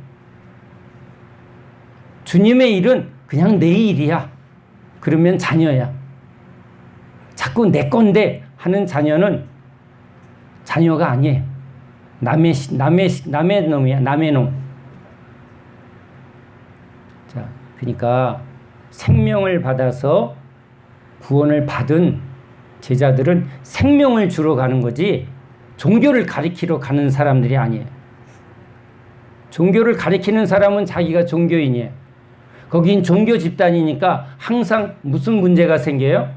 주님의 일은 그냥 내 일이야. 그러면 자녀야. 자꾸 내 건데 하는 자녀는 자녀가 아니에요. 남의 놈이야. 남의 놈. 자, 그러니까 생명을 받아서 구원을 받은 제자들은 생명을 주러 가는 거지 종교를 가리키러 가는 사람들이 아니에요. 종교를 가리키는 사람은 자기가 종교인이에요. 거긴 종교 집단이니까 항상 무슨 문제가 생겨요?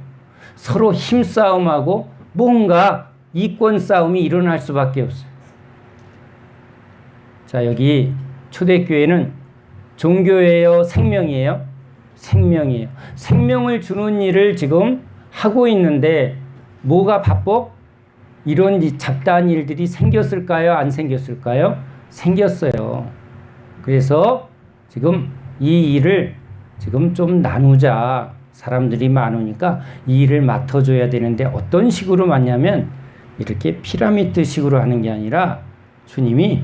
서로 힘싸움하고 뭔가 이권 싸움이 일어날 수밖에 없어요. 자, 여기 초대교회는 종교예요? 생명이에요? 생명이에요. 생명을 주는 일을 지금 하고 있는데 뭐가 바빠? 이런 잡다한 일들이 생겼을까요? 안 생겼을까요? 생겼어요. 그래서 지금 이 일을 지금 좀 나누자. 사람들이 많으니까 이 일을 맡아줘야 되는데 어떤 식으로 맡냐면 이렇게 피라미드 식으로 하는 게 아니라 주님이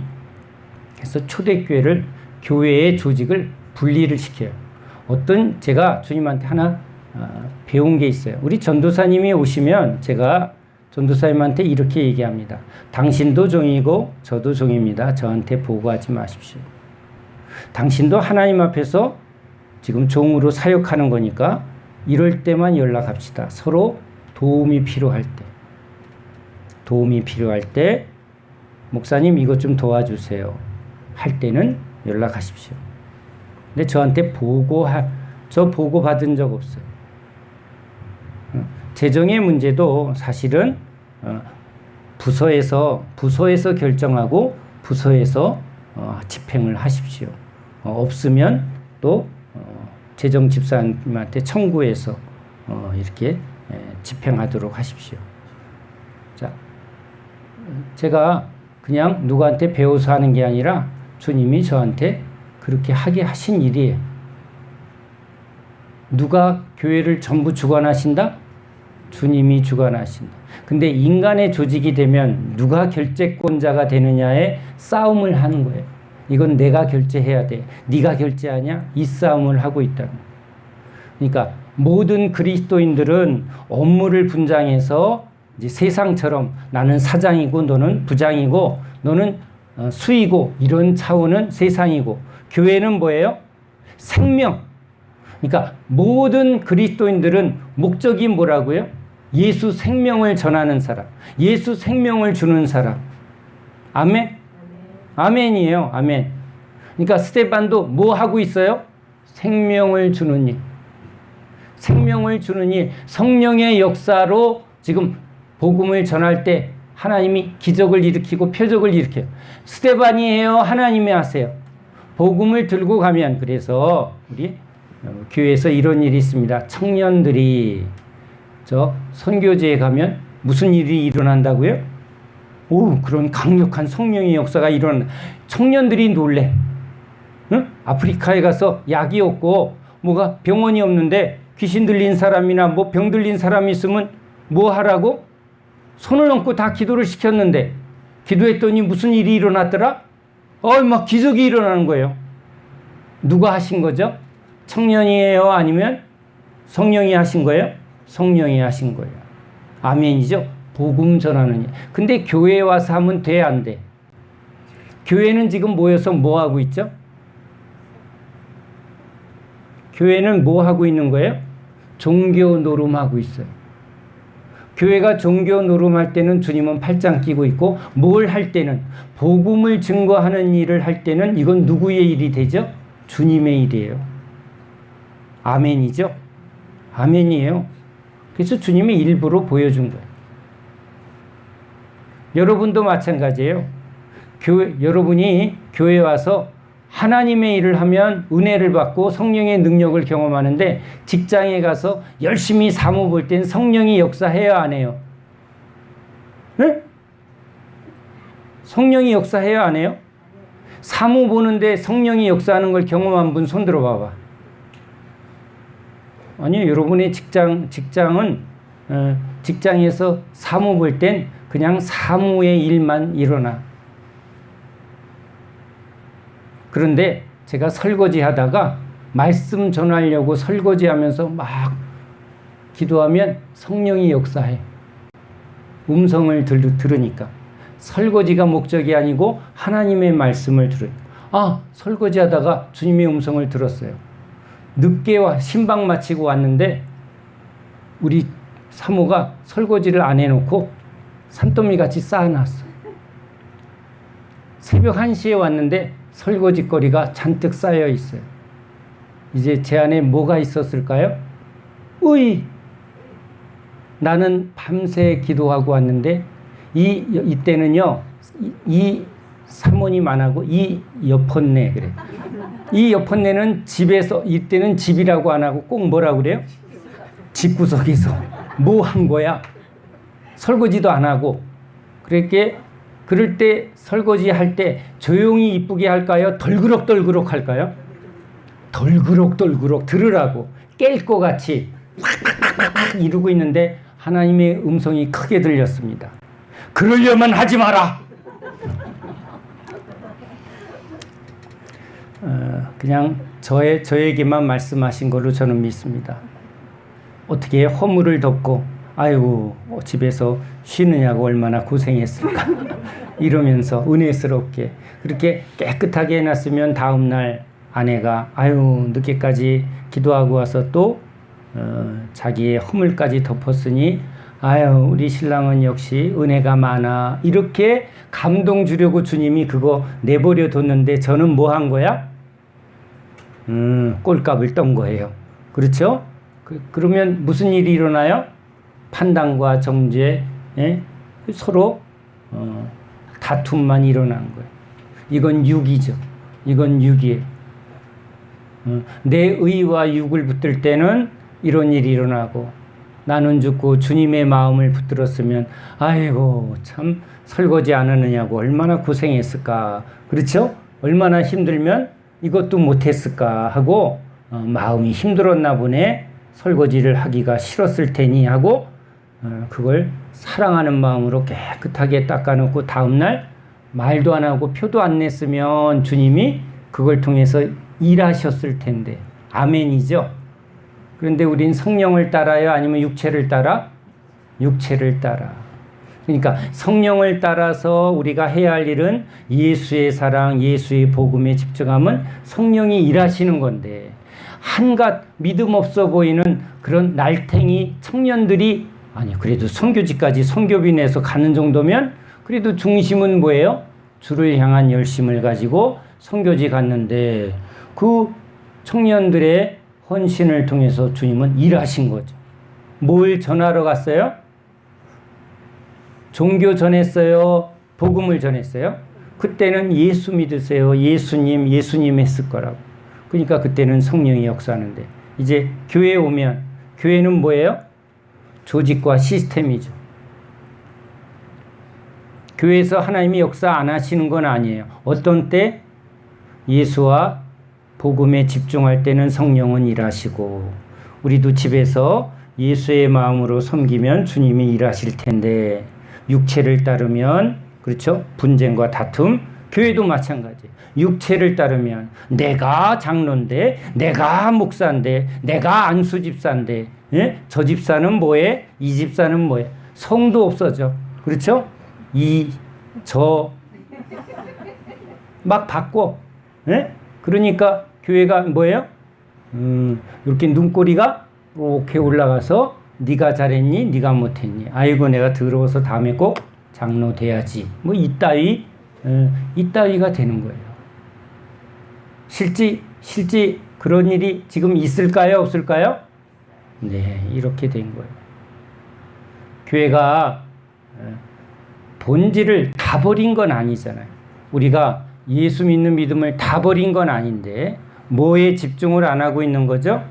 그래서 초대교회를 교회의 조직을 분리를 시켜요. 제가 주님한테 하나 배운 게 있어요. 우리 전도사님이 오시면 제가 전도사님한테 이렇게 얘기합니다. 당신도 종이고 저도 종입니다. 저한테 보고하지 마십시오. 당신도 하나님 앞에서 지금 종으로 사역하는 거니까 이럴 때만 연락합시다. 서로 도움이 필요할 때 목사님 이것 좀 도와주세요. 할 때는 연락하십시오. 근데 저한테 저 보고 받은 적 없어요. 재정의 문제도 사실은 부서에서 결정하고 부서에서 집행을 하십시오. 없으면 또 재정 집사님한테 청구해서 이렇게 집행하도록 하십시오. 자, 제가 그냥 누구한테 배워서 하는 게 아니라 주님이 저한테 그렇게 하게 하신 일이에요. 누가 교회를 전부 주관하신다? 주님이 주관하신다. 근데 인간의 조직이 되면 누가 결재권자가 되느냐에 싸움을 하는 거예요. 이건 내가 결제해야 돼. 네가 결제하냐? 이 싸움을 하고 있다는 거예요. 그러니까 모든 그리스도인들은 업무를 분장해서 이제 세상처럼 나는 사장이고 너는 부장이고 너는 수이고 이런 차원은 세상이고, 교회는 뭐예요? 생명. 그러니까 모든 그리스도인들은 목적이 뭐라고요? 예수 생명을 전하는 사람, 예수 생명을 주는 사람. 아멘? 아멘이에요. 아멘. 그러니까 스데반도 뭐 하고 있어요? 생명을 주는 일. 생명을 주는 일, 성령의 역사로 지금 복음을 전할 때 하나님이 기적을 일으키고 표적을 일으켜요. 스데반이 해요? 하나님이 하세요? 복음을 들고 가면, 그래서 우리 교회에서 이런 일이 있습니다. 청년들이 저 선교제에 가면 무슨 일이 일어난다고요? 오, 그런 강력한 성령의 역사가 일어난다. 청년들이 놀래. 응? 아프리카에 가서 약이 없고 뭐가 병원이 없는데 귀신 들린 사람이나 뭐 병 들린 사람이 있으면 뭐 하라고? 손을 얹고 다 기도를 시켰는데, 기도했더니 무슨 일이 일어났더라? 막 기적이 일어나는 거예요. 누가 하신 거죠? 청년이에요? 아니면 성령이 하신 거예요? 성령이 하신 거예요. 아멘이죠? 복음 전하는 일. 근데 교회에 와서 하면 돼, 안 돼? 교회는 지금 모여서 뭐 하고 있죠? 교회는 뭐 하고 있는 거예요? 종교 노름하고 있어요. 교회가 종교 노름할 때는 주님은 팔짱 끼고 있고, 뭘 할 때는, 복음을 증거하는 일을 할 때는 이건 누구의 일이 되죠? 주님의 일이에요. 아멘이죠? 아멘이에요. 그래서 주님이 일부러 보여준 거예요. 여러분도 마찬가지예요. 여러분이 교회에 와서 하나님의 일을 하면 은혜를 받고 성령의 능력을 경험하는데, 직장에 가서 열심히 사무 볼 땐 성령이 역사해야 안 해요? 네? 성령이 역사해야 안 해요? 사무 보는데 성령이 역사하는 걸 경험한 분 손 들어봐봐. 아니요, 여러분의 직장은 직장에서 사무 볼 땐 그냥 사무의 일만 일어나. 그런데 제가 설거지 하다가 말씀 전하려고 설거지 하면서 막 기도하면 성령이 역사해. 음성을 들으니까. 설거지가 목적이 아니고 하나님의 말씀을 들으니까. 설거지 하다가 주님의 음성을 들었어요. 늦게 신방 마치고 왔는데 우리 사모가 설거지를 안 해놓고 산더미 같이 쌓아놨어요. 새벽 1시에 왔는데 설거지거리가 잔뜩 쌓여 있어요. 이제 제 안에 뭐가 있었을까요? 나는 밤새 기도하고 왔는데 이때는요, 이 사모님 안 하고 이 옆언네 그래. 이 옆언네는 집에서, 이때는 집이라고 안 하고 꼭 뭐라 그래요? 집구석에서 뭐 한 거야? 설거지도 안 하고. 그럴 때 설거지 할 때 조용히 이쁘게 할까요? 덜그럭덜그럭 할까요? 덜그럭덜그럭 들으라고. 깰 것 같이 팍팍팍팍 이루고 있는데 하나님의 음성이 크게 들렸습니다. 그러려면 하지 마라. 그냥 저에게만 말씀하신 걸로 저는 믿습니다. 어떻게 허물을 덮고 아이고 집에서 쉬느냐고 얼마나 고생했을까 이러면서 은혜스럽게 그렇게 깨끗하게 해놨으면 다음날 아내가 아유 늦게까지 기도하고 와서 또 자기의 허물까지 덮었으니 아유 우리 신랑은 역시 은혜가 많아 이렇게 감동 주려고 주님이 그거 내버려 뒀는데 저는 뭐 한 거야? 꼴값을 떤 거예요. 그렇죠? 그러면 무슨 일이 일어나요? 판단과 정죄, 서로 다툼만 일어난 거예요. 이건 육이죠. 이건 육이에요. 내 의와 육을 붙들 때는 이런 일이 일어나고 나는 죽고 주님의 마음을 붙들었으면 아이고 참 설거지 안 하느냐고 얼마나 고생했을까. 그렇죠? 얼마나 힘들면 이것도 못했을까 하고 마음이 힘들었나 보네. 설거지를 하기가 싫었을 테니 하고 그걸 사랑하는 마음으로 깨끗하게 닦아놓고 다음날 말도 안 하고 표도 안 냈으면 주님이 그걸 통해서 일하셨을 텐데. 아멘이죠. 그런데 우린 성령을 따라요? 아니면 육체를 따라? 육체를 따라. 그러니까 성령을 따라서 우리가 해야 할 일은 예수의 사랑, 예수의 복음에 집중하면 성령이 일하시는 건데, 한갓 믿음 없어 보이는 그런 날탱이 청년들이, 아니 그래도 선교지까지 선교비 내서 가는 정도면 그래도 중심은 뭐예요? 주를 향한 열심을 가지고 선교지 갔는데, 그 청년들의 헌신을 통해서 주님은 일하신 거죠. 뭘 전하러 갔어요? 종교 전했어요? 복음을 전했어요? 그때는 예수 믿으세요. 예수님 했을 거라고. 그러니까 그때는 성령이 역사하는데, 이제 교회에 오면 교회는 뭐예요? 조직과 시스템이죠. 교회에서 하나님이 역사 안 하시는 건 아니에요. 어떤 때? 예수와 복음에 집중할 때는 성령은 일하시고, 우리도 집에서 예수의 마음으로 섬기면 주님이 일하실 텐데, 육체를 따르면, 그렇죠? 분쟁과 다툼. 교회도 마찬가지. 육체를 따르면 내가 장로인데, 내가 목사인데, 내가 안수 집사인데, 예? 저 집사는 뭐해? 이 집사는 뭐해? 성도 없어져. 그렇죠? 막 바꿔. 예? 그러니까 교회가 뭐예요? 이렇게 눈꼬리가 이렇게 올라가서 네가 잘했니? 네가 못했니? 아이고 내가 더러워서 다음에 꼭 장로 돼야지. 뭐 이따위가 되는 거예요. 실제 그런 일이 지금 있을까요? 없을까요? 네, 이렇게 된 거예요. 교회가 본질을 다 버린 건 아니잖아요. 우리가 예수 믿는 믿음을 다 버린 건 아닌데, 뭐에 집중을 안 하고 있는 거죠?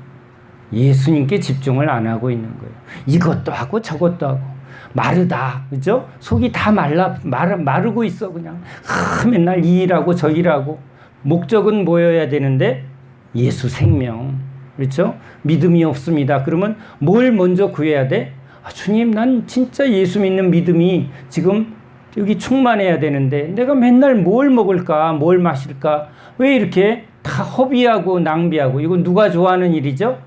예수님께 집중을 안 하고 있는 거예요. 이것도 하고 저것도 하고 마르다, 그죠? 속이 다 마르고 있어. 그냥 맨날 이 일하고 저 일하고. 목적은 뭐여야 되는데? 예수 생명, 그렇죠? 믿음이 없습니다. 그러면 뭘 먼저 구해야 돼? 주님, 난 진짜 예수 믿는 믿음이 지금 여기 충만해야 되는데 내가 맨날 뭘 먹을까, 뭘 마실까, 왜 이렇게 다 허비하고 낭비하고. 이건 누가 좋아하는 일이죠?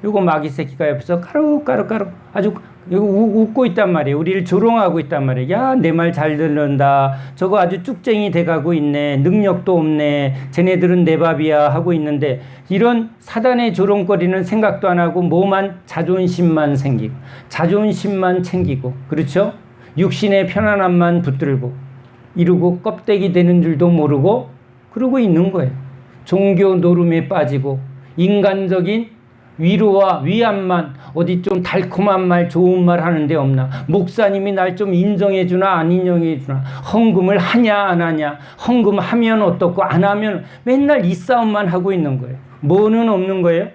이거 마귀 새끼가 옆에서 까르까르 아주 웃고 있단 말이에요. 우리를 조롱하고 있단 말이에요. 야, 내 말 잘 듣는다. 저거 아주 쭉쟁이 돼가고 있네. 능력도 없네. 쟤네들은 내 밥이야 하고 있는데, 이런 사단의 조롱거리는 생각도 안 하고 뭐만, 자존심만 생기고 자존심만 챙기고, 그렇죠? 육신의 편안함만 붙들고 이루고 껍데기 되는 줄도 모르고 그러고 있는 거예요. 종교 노름에 빠지고 인간적인 위로와 위안만, 어디 좀 달콤한 말, 좋은 말 하는 데 없나? 목사님이 날 좀 인정해 주나 안 인정해 주나? 헌금을 하냐 안 하냐? 헌금하면 어떻고 안 하면, 맨날 이 싸움만 하고 있는 거예요. 뭐는 없는 거예요?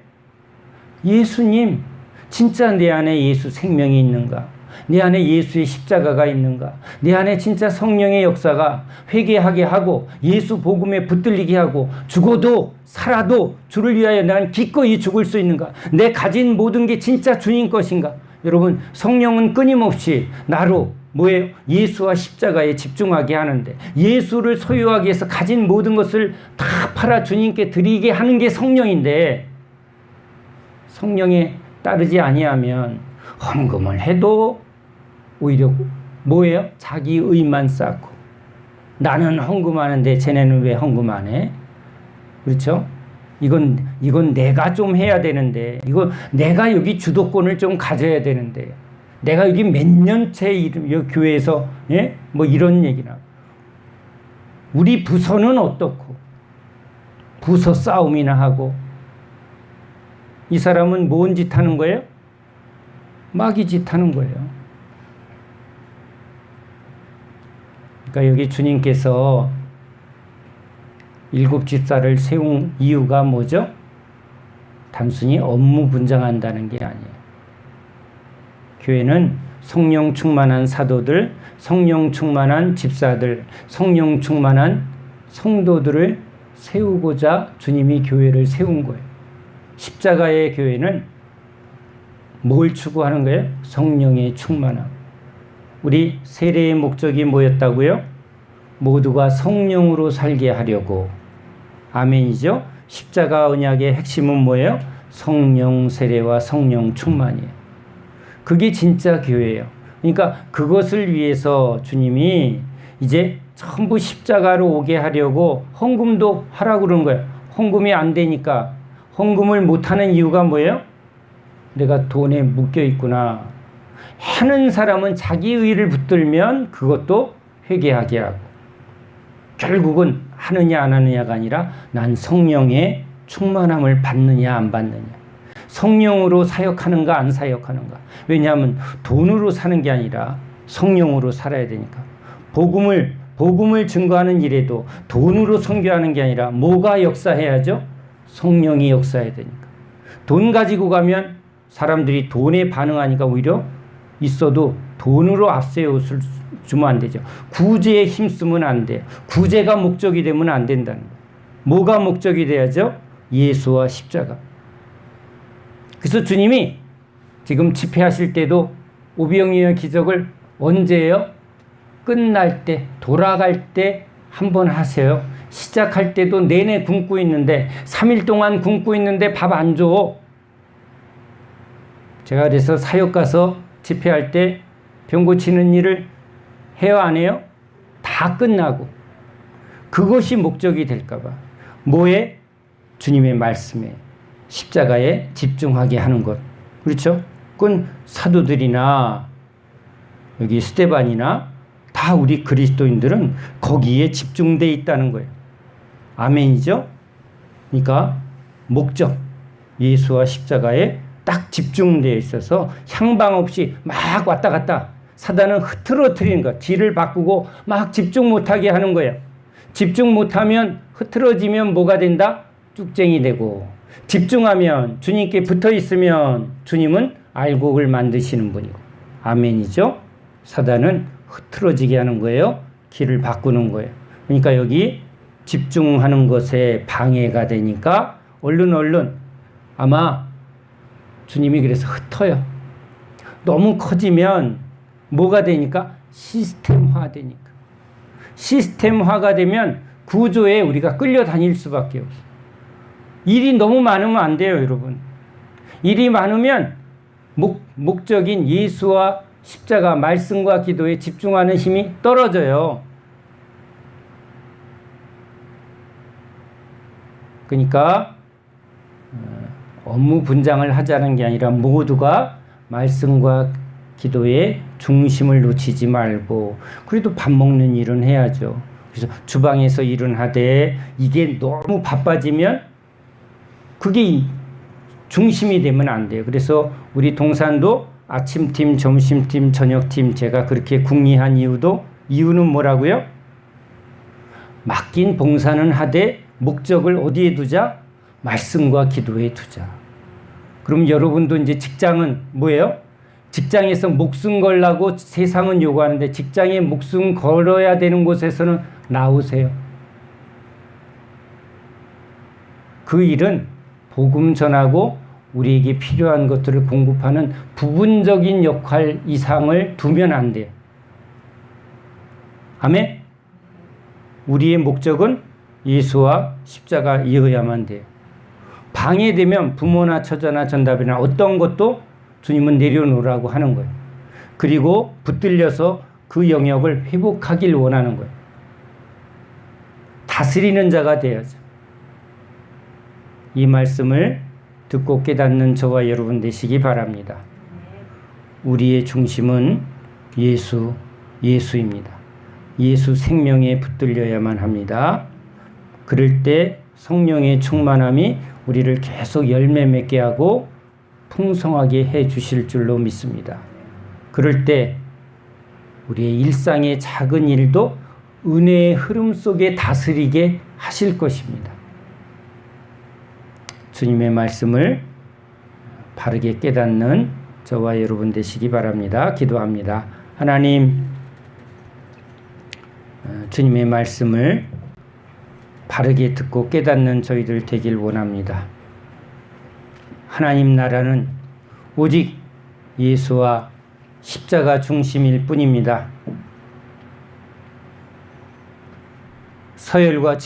예수님, 진짜 내 안에 예수 생명이 있는가? 내 안에 예수의 십자가가 있는가? 내 안에 진짜 성령의 역사가 회개하게 하고 예수 복음에 붙들리게 하고, 죽어도 살아도 주를 위하여 난 기꺼이 죽을 수 있는가? 내 가진 모든 게 진짜 주님 것인가? 여러분, 성령은 끊임없이 나로 뭐예요? 예수와 십자가에 집중하게 하는데, 예수를 소유하기 위해서 가진 모든 것을 다 팔아 주님께 드리게 하는 게 성령인데, 성령에 따르지 아니하면 헌금을 해도 오히려 뭐예요? 자기 의만 쌓고, 나는 헌금하는데 쟤네는 왜 헌금 안 해? 그렇죠? 이건 내가 좀 해야 되는데, 이거 내가 여기 주도권을 좀 가져야 되는데, 내가 여기 몇 년째 여기 교회에서, 예? 뭐 이런 얘기나. 우리 부서는 어떻고, 부서 싸움이나 하고. 이 사람은 뭔 짓 하는 거예요? 마귀 짓 하는 거예요. 그러니까 여기 주님께서 7 집사를 세운 이유가 뭐죠? 단순히 업무 분장한다는 게 아니에요. 교회는 성령 충만한 사도들, 성령 충만한 집사들, 성령 충만한 성도들을 세우고자 주님이 교회를 세운 거예요. 십자가의 교회는 뭘 추구하는 거예요? 성령의 충만함. 우리 세례의 목적이 뭐였다고요? 모두가 성령으로 살게 하려고. 아멘이죠? 십자가 언약의 핵심은 뭐예요? 성령 세례와 성령 충만이에요. 그게 진짜 교회예요. 그러니까 그것을 위해서 주님이 이제 전부 십자가로 오게 하려고 헌금도 하라고 그러는 거예요. 헌금이 안 되니까. 헌금을 못하는 이유가 뭐예요? 내가 돈에 묶여 있구나. 하는 사람은 자기 의를 붙들면 그것도 회개하게 하고, 결국은 하느냐 안 하느냐가 아니라 난 성령의 충만함을 받느냐 안 받느냐, 성령으로 사역하는가 안 사역하는가. 왜냐하면 돈으로 사는 게 아니라 성령으로 살아야 되니까. 복음을 증거하는 일에도 돈으로 선교하는 게 아니라 뭐가 역사해야죠? 성령이 역사해야 되니까. 돈 가지고 가면 사람들이 돈에 반응하니까 오히려 있어도 돈으로 앞세워 주면 안 되죠. 구제에 힘쓰면 안 돼요. 구제가 목적이 되면 안 된다는 거예요. 뭐가 목적이 돼야죠? 예수와 십자가. 그래서 주님이 지금 집회하실 때도 오병이어 기적을 언제예요? 끝날 때, 돌아갈 때 한번 하세요. 시작할 때도 내내 굶고 있는데, 3일 동안 굶고 있는데 밥 안 줘. 제가 그래서 사역 가서 집회할 때 병 고치는 일을 해요 안 해요? 다 끝나고. 그것이 목적이 될까봐. 뭐에? 주님의 말씀에, 십자가에 집중하게 하는 것. 그렇죠? 그건 사도들이나 여기 스데반이나 다 우리 그리스도인들은 거기에 집중되어 있다는 거예요. 아멘이죠? 그러니까 목적, 예수와 십자가에 딱 집중되어 있어서 향방 없이 막 왔다 갔다. 사단은 흐트러뜨리는 거, 길을 바꾸고 막 집중 못하게 하는 거예요. 집중 못하면, 흐트러지면 뭐가 된다? 쭉쟁이 되고, 집중하면, 주님께 붙어 있으면 주님은 알곡을 만드시는 분이고. 아멘이죠? 사단은 흐트러지게 하는 거예요. 길을 바꾸는 거예요. 그러니까 여기 집중하는 것에 방해가 되니까 얼른 아마 주님이 그래서 흩어요. 너무 커지면 뭐가 되니까? 시스템화 되니까. 시스템화가 되면 구조에 우리가 끌려다닐 수밖에 없어요. 일이 너무 많으면 안 돼요, 여러분. 일이 많으면 목적인 예수와 십자가, 말씀과 기도에 집중하는 힘이 떨어져요. 그러니까 업무 분장을 하자는 게 아니라 모두가 말씀과 기도에 중심을 놓치지 말고, 그래도 밥 먹는 일은 해야죠. 그래서 주방에서 일은 하되 이게 너무 바빠지면 그게 중심이 되면 안 돼요. 그래서 우리 동산도 아침팀, 점심팀, 저녁팀 제가 그렇게 궁리한 이유는 뭐라고요? 맡긴 봉사는 하되 목적을 어디에 두자? 말씀과 기도에 두자. 그럼 여러분도 이제 직장은 뭐예요? 직장에서 목숨 걸라고 세상은 요구하는데 직장에 목숨 걸어야 되는 곳에서는 나오세요. 그 일은 복음 전하고 우리에게 필요한 것들을 공급하는 부분적인 역할 이상을 두면 안 돼요. 아멘? 우리의 목적은 예수와 십자가이어야만 돼요. 방해되면 부모나 처자나 전답이나 어떤 것도 주님은 내려놓으라고 하는 거예요. 그리고 붙들려서 그 영역을 회복하길 원하는 거예요. 다스리는 자가 되어야죠. 이 말씀을 듣고 깨닫는 저와 여러분 되시기 바랍니다. 우리의 중심은 예수입니다. 예수 생명에 붙들려야만 합니다. 그럴 때 성령의 충만함이 우리를 계속 열매 맺게 하고 풍성하게 해 주실 줄로 믿습니다. 그럴 때 우리의 일상의 작은 일도 은혜의 흐름 속에 다스리게 하실 것입니다. 주님의 말씀을 바르게 깨닫는 저와 여러분 되시기 바랍니다. 기도합니다. 하나님, 주님의 말씀을 바르게 듣고 깨닫는 저희들 되길 원합니다. 하나님 나라는 오직 예수와 십자가 중심일 뿐입니다. 서열과